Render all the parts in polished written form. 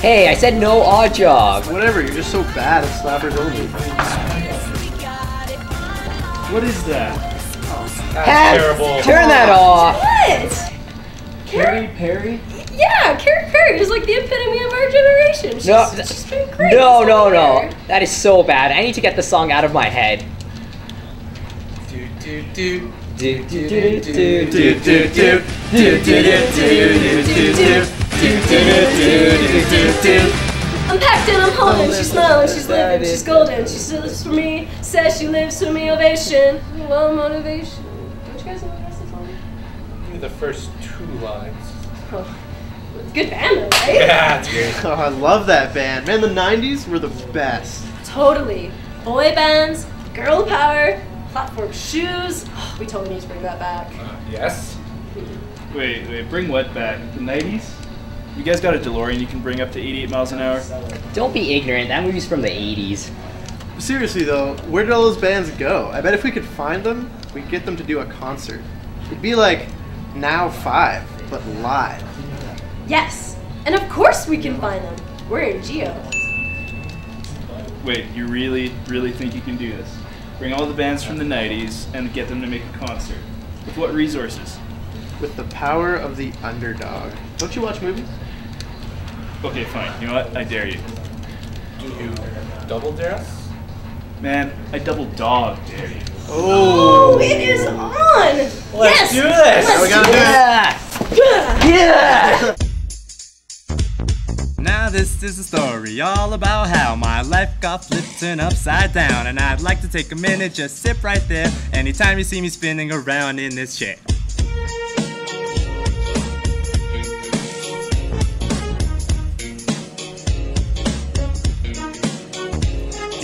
Hey, I said no odd jog. Whatever, you're just so bad at slappers only. What is that? Pat, terrible. turn that off. What? Katy Perry? Yeah, Katy Perry is like the epitome of our generation. She's been great. No. That is so bad. I need to get the song out of my head. I'm packed and I'm home and she's smiling, she's living, she's golden, she still lives for me, says she lives for me, ovation. Well, motivation. Don't you guys know the rest of the song? The first 2 lines. Oh, good band though, right? Yeah, it's great. Oh, I love that band. Man, the 90s were the best. Totally. Boy bands, girl power, platform shoes. Oh, we totally need to bring that back. Yes? Wait, bring what back? The 90s? You guys got a DeLorean you can bring up to 88 miles an hour? Don't be ignorant. That movie's from the 80s. Seriously though, where did all those bands go? I bet if we could find them, we'd get them to do a concert. It'd be like Now 5, but live. Yes, and of course we can find them. We're in Geo. Wait, you really think you can do this? Bring all the bands from the 90s and get them to make a concert? With what resources? With the power of the underdog. Don't you watch movies? Okay, fine. You know what? I dare you. Do you double dare us? Man, I double dog dare you. Oh, it is on! Let's do this! Let's We gotta do it! Yeah! Now this is a story all about how my life got flipped turned upside down. And I'd like to take a minute, just sit right there anytime you see me spinning around in this chair.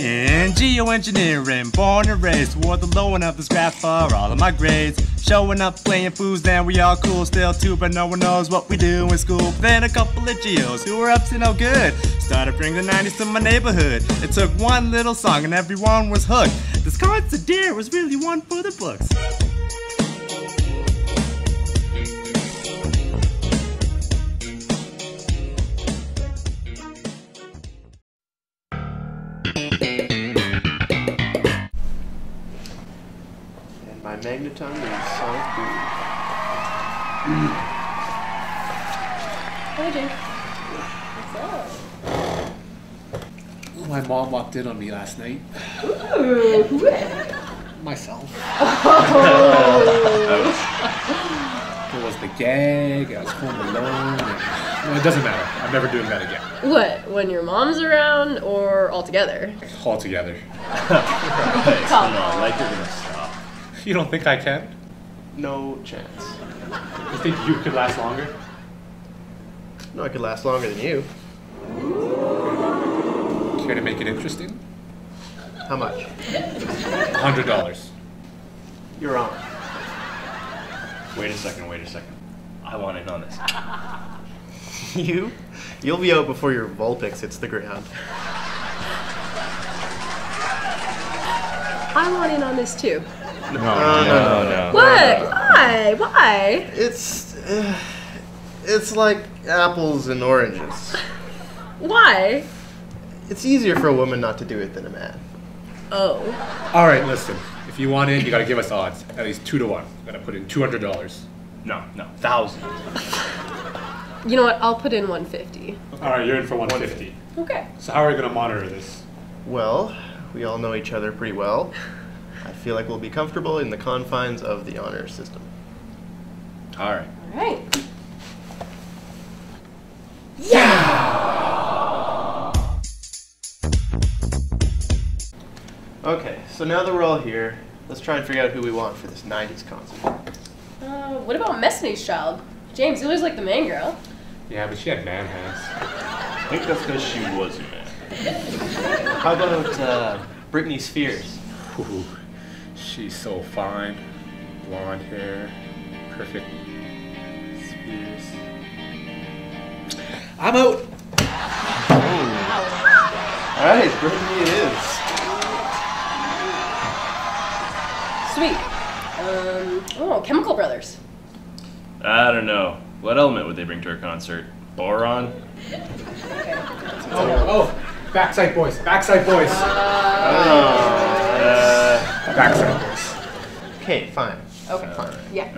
In geoengineering, born and raised toward the low end of this graph for all of my grades. Showing up, playing fools, then we all cool still too, but no one knows what we do in school. But then a couple of geos who were up to no good started bringing the 90s to my neighborhood. It took one little song and everyone was hooked. This concert dear was really one for the books. And my magneton is Sonic Boom. Hi, Jake. What's up? My mom walked in on me last night. Ooh, who? Myself. Oh. It was the gag, I was home alone. Well, it doesn't matter. I'm never doing that again. What, when your mom's around or all together? All together. Come on. Like you're gonna stop. You don't think I can? No chance. You think you could last longer? No, I could last longer than you. Care to make it interesting? How much? $100. You're on. Wait a second. I want in on this. You'll be out before your Vulpix hits the ground. I want in on this too. No. What? Why? It's like apples and oranges. Why? It's easier for a woman not to do it than a man. Oh. All right, listen. If you want in, you gotta give us odds. At least 2 to 1. You gotta put in $200. No, 1,000. You know what? I'll put in 150. All right, you're in for 150. Okay. So how are we gonna monitor this? Well, we all know each other pretty well. I feel like we'll be comfortable in the confines of the honor system. All right. All right. Okay, so now that we're all here, let's try and figure out who we want for this 90s concert. What about Messiani's child? James, you always like the main girl. Yeah, but she had man hands. I think that's because she was a man. How about Britney Spears? Ooh, she's so fine. Blonde hair, perfect. Spears. I'm out. Alright, Britney it is. Sweet. Chemical Brothers. I don't know. What element would they bring to our concert? Boron? Oh, Backside Boys. Backside Boys. Backside Boys. Okay, fine. Okay. Fine. Yeah.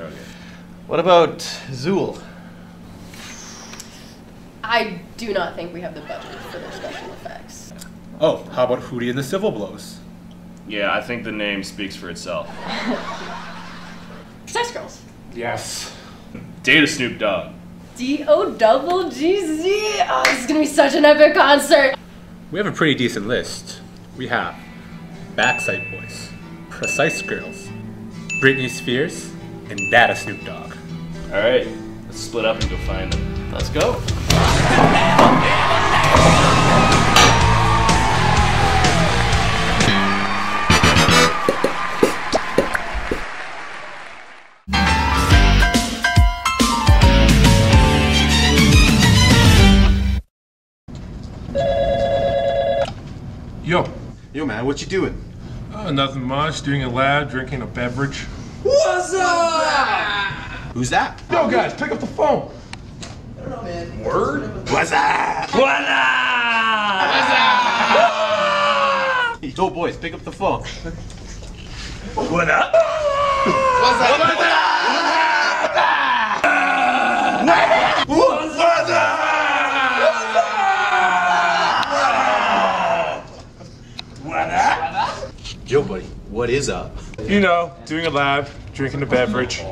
What about Zool? I do not think we have the budget for their special effects. Oh, how about Hootie and the Civil Blows? Yeah, I think the name speaks for itself. Sex Girls. Yes. Data Snoop Dogg. D-O-double-G-Z. Oh, this is gonna be such an epic concert. We have a pretty decent list. We have Backside Boys, Precise Girls, Britney Spears, and Data Snoop Dogg. Alright, let's split up and go find them. Let's go. Yo man, what you doing? Nothing much. Doing a lab, drinking a beverage. What's up? Who's that? Yo guys, pick up the phone. I don't know, man. Word? What's up? What up? Yo boys, pick up the phone. What up? What's up? What's up? Yo, buddy, what is up? You know, doing a lab, drinking a beverage.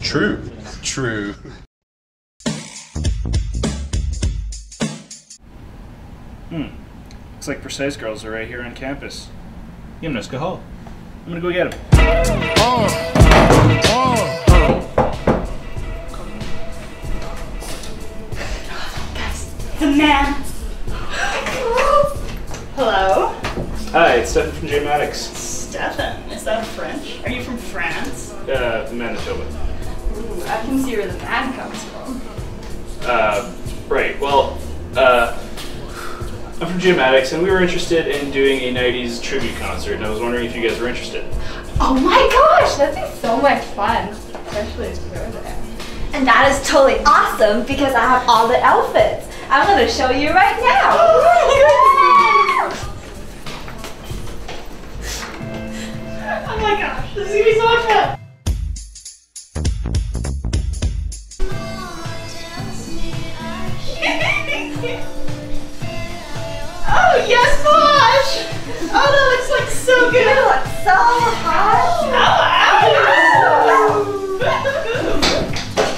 True. True. Looks like Precise Girls are right here on campus. Yemnuska Hall. I'm gonna go get them. The man. Hello? Hi, it's Stefan from J Maddox. Stefan, is that French? Are you from France? Manitoba. Ooh, I can see where the man comes from. Right, well, I'm from J Maddox, and we were interested in doing a 90s tribute concert, and I was wondering if you guys were interested. Oh my gosh, that'd be so much fun, especially if you're there. And that is totally awesome because I have all the outfits. I'm gonna show you right now. Oh my gosh, this is gonna be so much fun! Oh yes, Bosh! Oh, that looks like so good! You look so hot!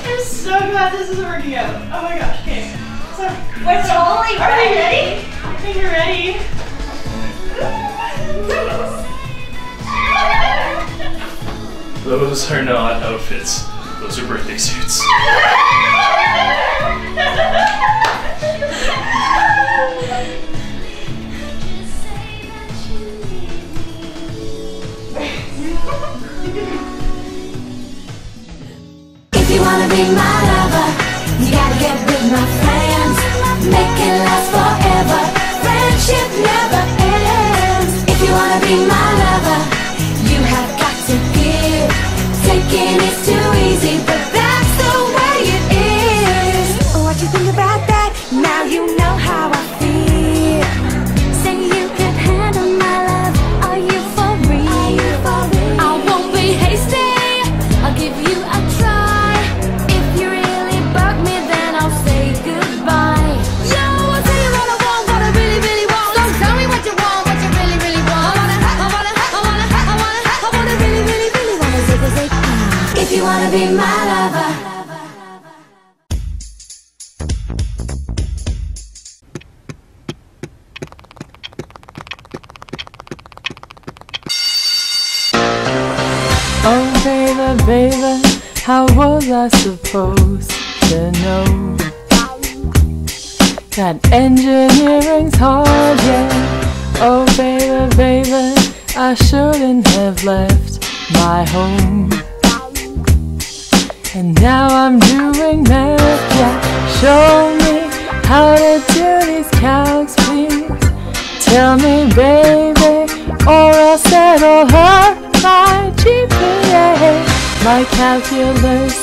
I'm so glad this is working out. Oh my gosh, okay. So, We're totally are we ready. ready? I think we're ready. Those are not outfits. Those are birthday suits. If you wanna be my lover, you gotta get with my friends. Make it last forever. Friendship never ends. If you wanna be my lover, you have got to give. Taking is too easy, but that's the way it is. What you think about that? Now you know how I feel. Say you can handle my love. Are you for real? I won't be hasty. I'll give you a try. If you really bug me, then I'll say goodbye. Yo, I'll tell you what I want, what I really, really want. So tell me what you want, what you really, really want. I wanna really, really, really wanna zig. If you wanna be my lover. Oh baby, baby, how was I supposed to know that engineering's hard, yeah? Oh baby, baby, I shouldn't have left my home. And now I'm doing math, yeah. Show me how to do these calcs, please. Tell me, baby, or I'll settle her my GPA. My calculus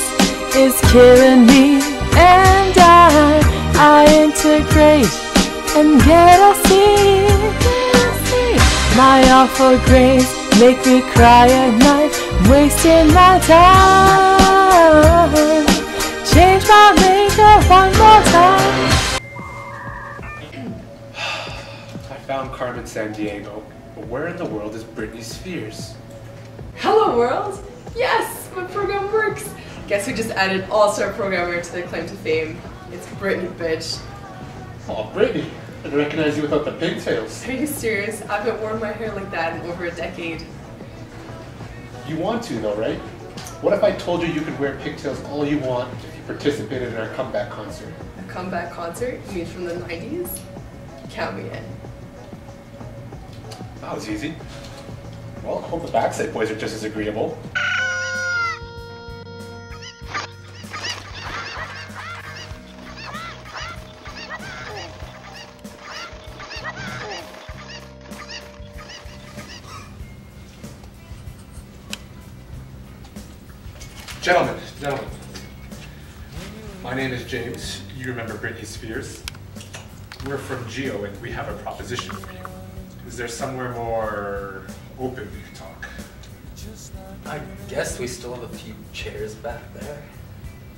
is killing me, and I I integrate and get a C. My awful grades make me cry at night, wasting my time. Change my makeup one more time. I found Carmen Sandiego, but where in the world is Britney Spears? Hello world! Yes, my program works! Guess who just added all-star programmer to their claim to fame? It's Britney, bitch. Oh, Britney! I recognize you without the pigtails. Are you serious? I haven't worn my hair like that in over a decade. You want to though, right? What if I told you you could wear pigtails all you want if you participated in our comeback concert? A comeback concert? You mean from the 90s? Count me in. That was easy. Well, I hope the Backside Boys are just as agreeable. Gentlemen, my name is James. You remember Britney Spears? We're from Geo and we have a proposition for you. Is there somewhere more open we can talk? I guess we still have a few chairs back there.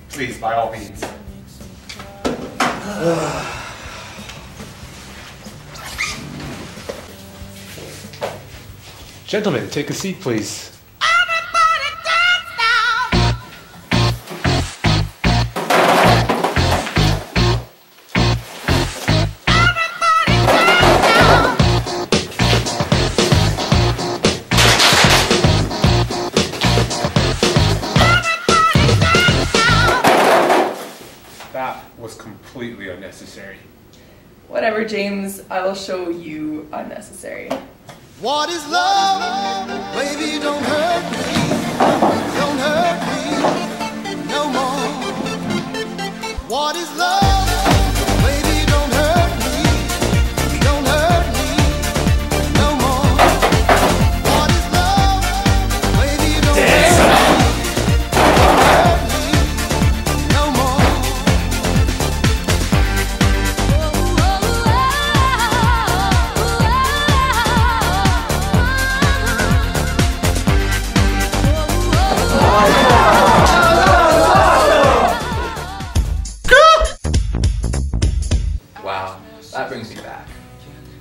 Please, by all means. Gentlemen, take a seat, please. Completely unnecessary. Whatever, James. I will show you unnecessary. What is love? Baby, don't hurt me. Don't hurt me no more. What is love? Baby, don't hurt me. Don't hurt me no more. What is love? Baby, don't hurt me. Don't hurt me no more. Wow, that brings me back.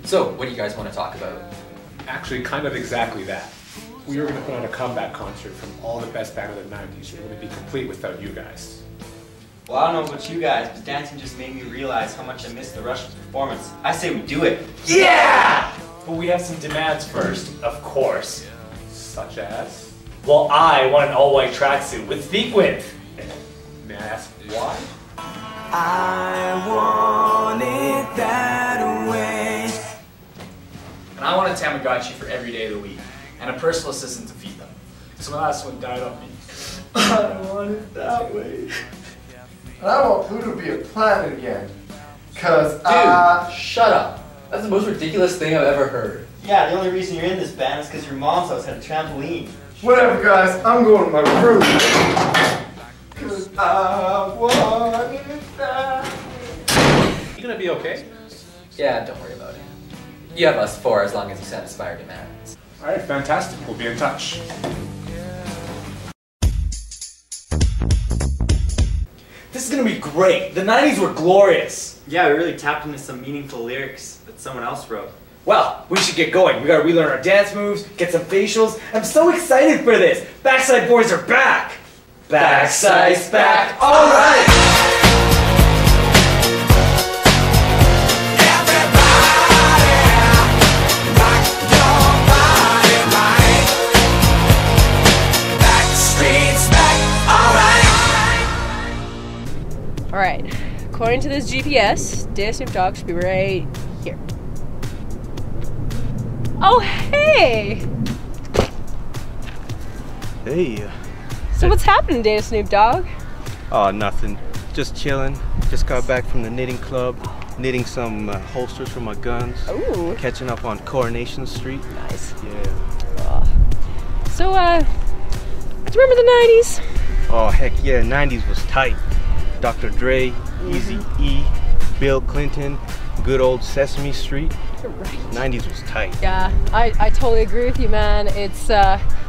So, what do you guys want to talk about? Actually, kind of exactly that. We were going to put on a comeback concert from all the best band of the 90s. It wouldn't be complete without you guys. Well, I don't know about you guys, but dancing just made me realize how much I missed the Rush's performance. I say we do it. Yeah! But we have some demands first, of course. Such as? Well, I want an all-white tracksuit with sequins. May I ask why? I want it that way. And I want a Tamagotchi for every day of the week, and a personal assistant to feed them. So my last one died on me. I want it that way. And I want Pluto to be a planet again. Cause Dude, shut up. That's the most ridiculous thing I've ever heard. Yeah, the only reason you're in this band is because your mom's house had a trampoline. Whatever, guys. I'm going to my room. Cause I want it that way. You gonna be okay? Yeah, don't worry about it. You have us four as long as you satisfy our demands. Alright, fantastic. We'll be in touch. This is gonna be great. The 90s were glorious. Yeah, we really tapped into some meaningful lyrics that someone else wrote. Well, we should get going. We gotta relearn our dance moves, get some facials. I'm so excited for this. Backside Boys are back. Backside's back. All right. Alright, according to this GPS, Day of Snoop Dogg should be right here. Oh, hey! Hey. So what's happening, Day of Snoop Dogg? Oh, nothing. Just chilling. Just got back from the knitting club, knitting some holsters for my guns. Ooh. Catching up on Coronation Street. Nice. Yeah. So, do you remember the 90s? Oh, heck yeah, 90s was tight. Dr. Dre, Eazy-E, Bill Clinton, good old Sesame Street. You're right. 90s was tight. Yeah, I totally agree with you, man. It's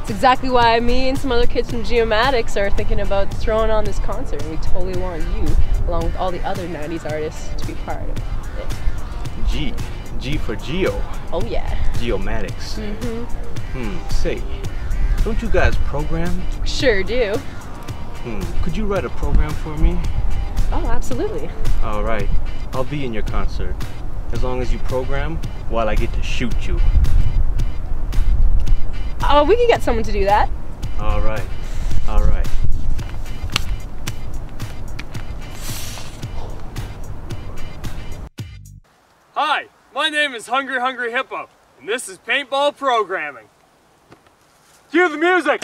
exactly why me and some other kids from Geomatics are thinking about throwing on this concert. And we totally want you, along with all the other 90s artists, to be part of it. G for Geo. Oh yeah. Geomatics. Say, don't you guys program? Sure do. Could you write a program for me? Oh, absolutely. All right, I'll be in your concert. As long as you program, while I get to shoot you. Oh, we can get someone to do that. All right, all right. Hi, my name is Hungry Hungry Hippo, and this is Paintball Programming. Cue the music!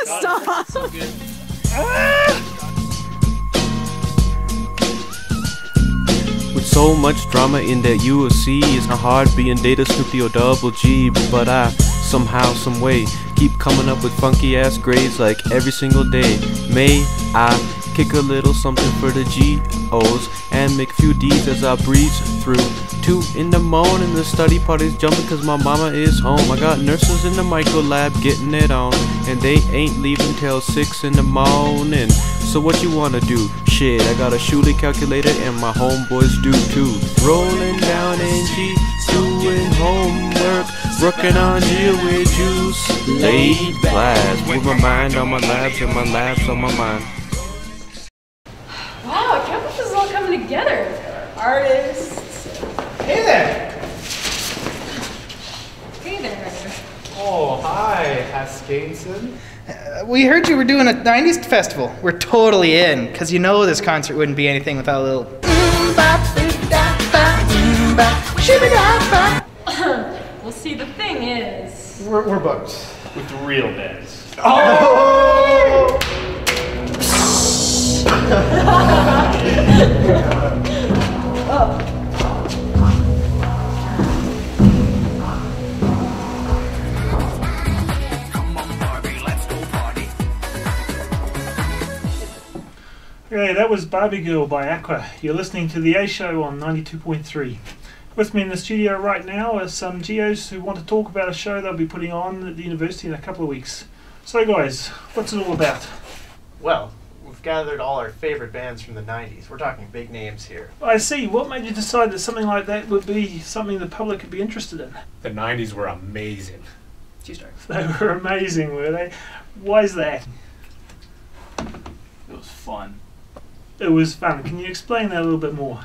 Stop! So good. With so much drama in that you will see, it's not hard being Data Snoopy or Double G, but I somehow, some way keep coming up with funky ass grades like every single day. May I kick a little something for the G-O's and make a few D's as I breeze through. 2 in the morning, the study party's jumping cause my mama is home. I got nurses in the micro lab getting it on, and they ain't leaving till 6 in the morning. So what you wanna do? Shit, I got a Shuley calculator and my homeboys do too. Rolling down NG, doing homework, working on GeoWay juice. Late class, with my mind on my labs and my labs on my mind. Wow, I can't believe this is all coming together. Artists. Hey there! Hey there. Oh, hi, Haskinson. We heard you were doing a 90s festival. We're totally in, because you know this concert wouldn't be anything without a little Well, see, the thing is... We're booked. With the real bands. Oh! Okay, that was Barbie Girl by Aqua. You're listening to The A Show on 92.3. With me in the studio right now are some geos who want to talk about a show they'll be putting on at the university in a couple of weeks. So guys, what's it all about? Well, we've gathered all our favorite bands from the 90s. We're talking big names here. I see. What made you decide that something like that would be something the public could be interested in? The 90s were amazing. They were amazing, were they? Why is that? It was fun. It was fun. Can you explain that a little bit more?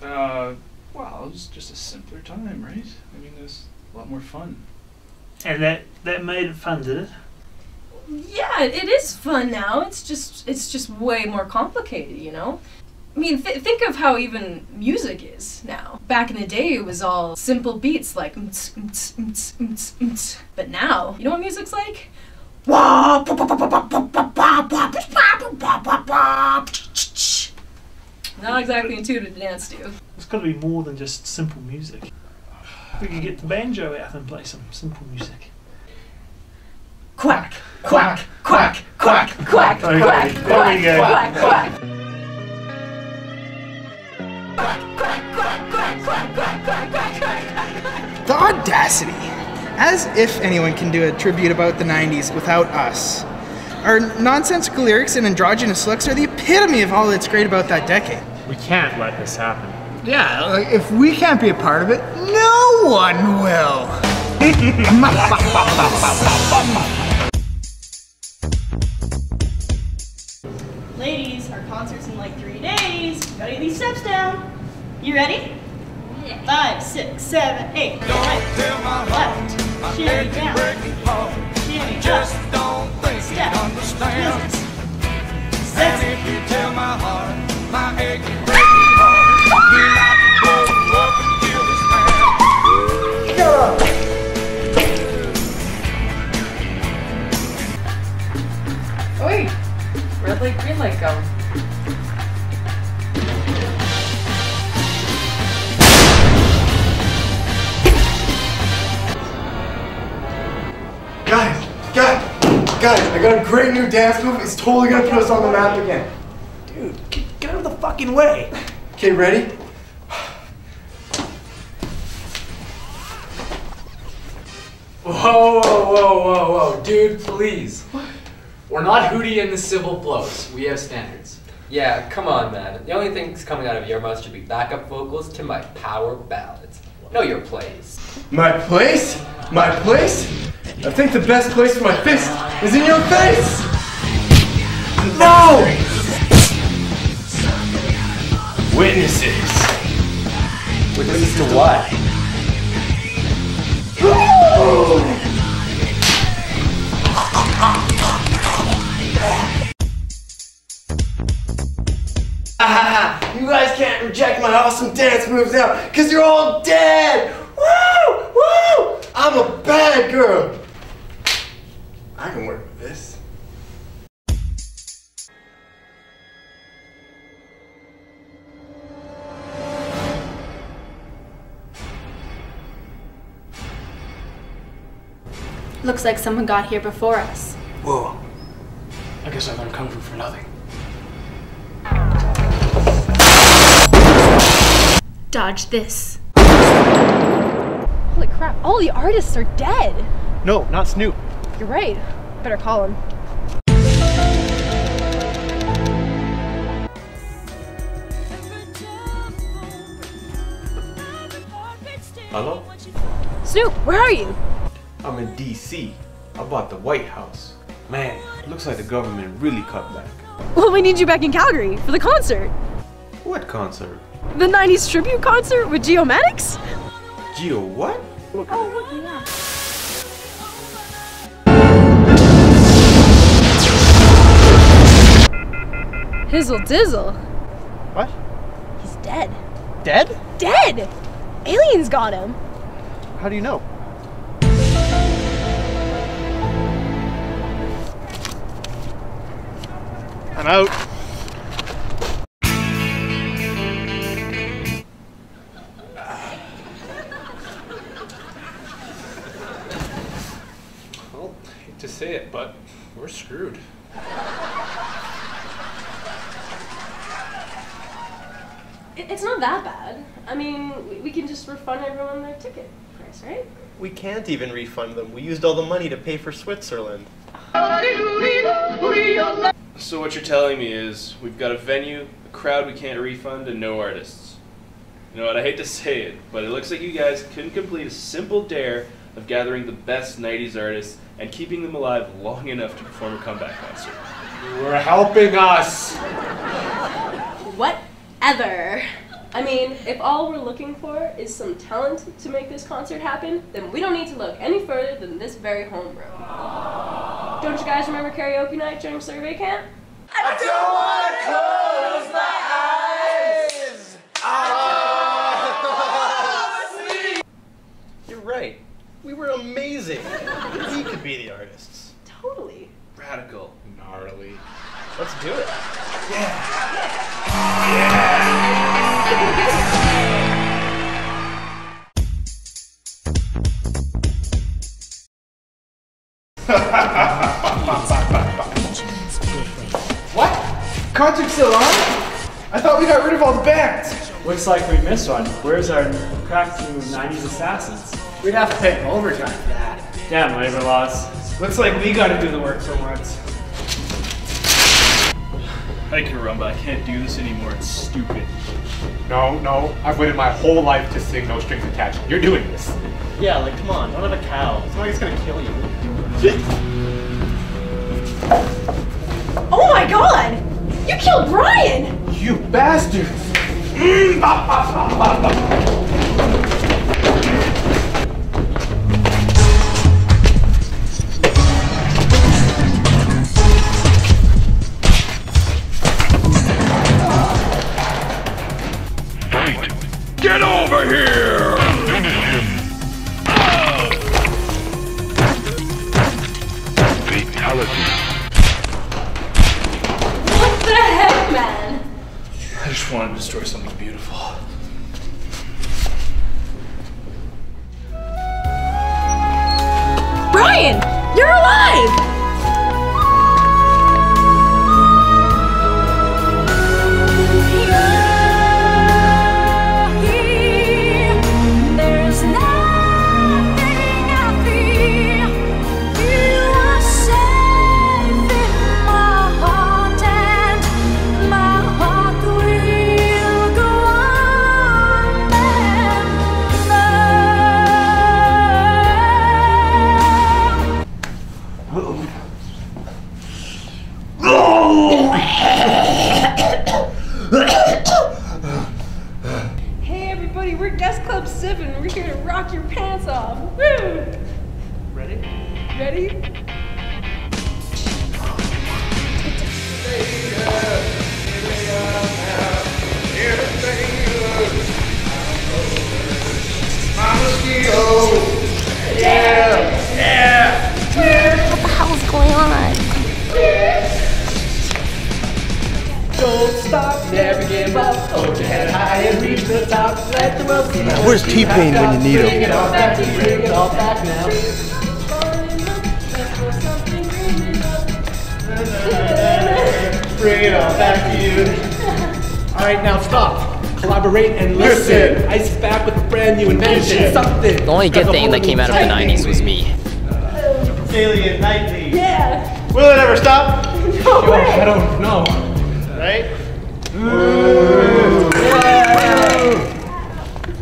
Well, it was just a simpler time, right? I mean, it was a lot more fun. And that made it fun, did it? Yeah, it is fun now. It's just way more complicated, you know? I mean, think of how even music is now. Back in the day, it was all simple beats like but now, you know what music's like? Not exactly intuitive to dance to. It's got to be more than just simple music. We could get the banjo out and play some simple music. Quack, quack, quack, quack, quack, Okay, quack, there we go. quack, quack. The audacity! As if anyone can do a tribute about the 90s without us. Our nonsensical lyrics and androgynous looks are the epitome of all that's great about that decade. We can't let this happen. Yeah, like, if we can't be a part of it, no one will! Ladies, our concert's in like 3 days. Gotta get these steps down. You ready? Yeah. 5, 6, 7, 8. Right, left, shimmy down, shimmy Just up, don't think you step, understand. business, And if you tell my heart, my achy, breaky heart, be like a blow up and kill this man. Wait, red light, green light, go. Guys, I got a great new dance move. It's totally gonna put us on the map again. Dude, get out of the fucking way. Okay, ready? Whoa, whoa, whoa, whoa, whoa. Dude, please. We're not Hootie and the Civil Blows. We have standards. Yeah, come on, man. The only things coming out of your mouth should be backup vocals to my power ballads. Know your place. My place? My place? I think the best place for my fist is in your face! No! Witnesses. Witnesses to what? You guys can't reject my awesome dance moves now, because you're all dead! Woo! Woo! I'm a bad girl! I can work with this. Looks like someone got here before us. Whoa. I guess I learned Kung Fu for nothing. Dodge this. Holy crap, all the artists are dead. No, not Snoop. You're right. Better call him. Hello? Snoop, where are you? I'm in DC. I bought the White House. Man, looks like the government really cut back. Well, we need you back in Calgary for the concert. What concert? The 90s tribute concert with Geomatics? Geo what? Oh, look at that. Hizzle dizzle. What? He's dead. Dead? Dead! Aliens got him. How do you know? I'm out. Well, hate to say it, but we're screwed. It's not that bad. I mean, we can just refund everyone their ticket price, right? We can't even refund them. We used all the money to pay for Switzerland. So what you're telling me is we've got a venue, a crowd we can't refund, and no artists. You know what, I hate to say it, but it looks like you guys couldn't complete a simple dare of gathering the best 90s artists and keeping them alive long enough to perform a comeback concert. You were helping us! Whatever. I mean, if all we're looking for is some talent to make this concert happen, then we don't need to look any further than this very homeroom. Don't you guys remember karaoke night during survey camp? I don't want to close my eyes. You're right. We were amazing. We could be the artists. Totally. Radical. Gnarly. Let's do it. What? Concert's still on? I thought we got rid of all the bands. Looks like we missed one. Where's our crack team of 90s assassins? We'd have to pay overtime for that. Damn labor laws. Looks like we gotta do the work for once. I can run, but I can't do this anymore. It's stupid. No, no. I've waited my whole life to sing No Strings Attached. You're doing this. Yeah, like, come on. Don't have a cow. It's not like it's gonna kill you. Oh my god! You killed Brian! You bastards! Get over here! Fatality. What the heck, man? I just wanted to destroy something beautiful. Brian! You're alive! Ready? What the hell is going on? Don't stop, never give up. Hold your head high and reach the top. Let the world see. Where's T-Pain when you need him? Bring it all back, bring it all back now. Bring it all back to you. Alright, now stop. Collaborate and listen. Ice is back with a brand new invention. Something. The only good thing that came out of the 90s was me. Alien Nightly. Yeah. Will it ever stop? Yo, I don't know. Right?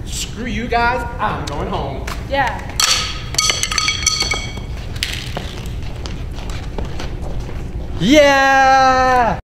Screw you guys, I'm going home. Yeah. Yeah!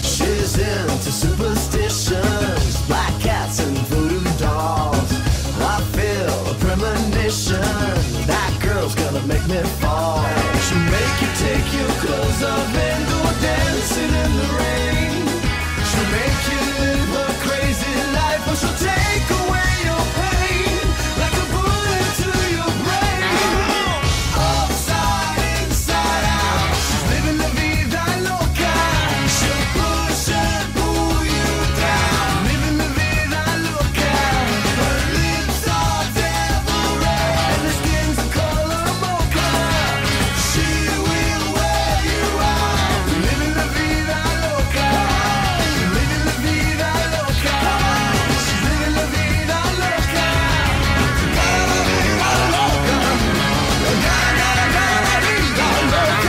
She's into superstitions, black cats and voodoo dolls. I feel a premonition, that girl's gonna make me fall. She'll make you take your clothes off and go dancing in the rain. She'll make you live a crazy life, or she'll take away your pain like a bullet to your brain. Upside, inside out, she's living la vida loca. She'll push and pull you down, living la vida loca. Her lips are devil red and her skin's the color mocha. She will wear you out, living la vida loca. Living la vida loca. She's living la vida loca. La vida loca. La vida loca.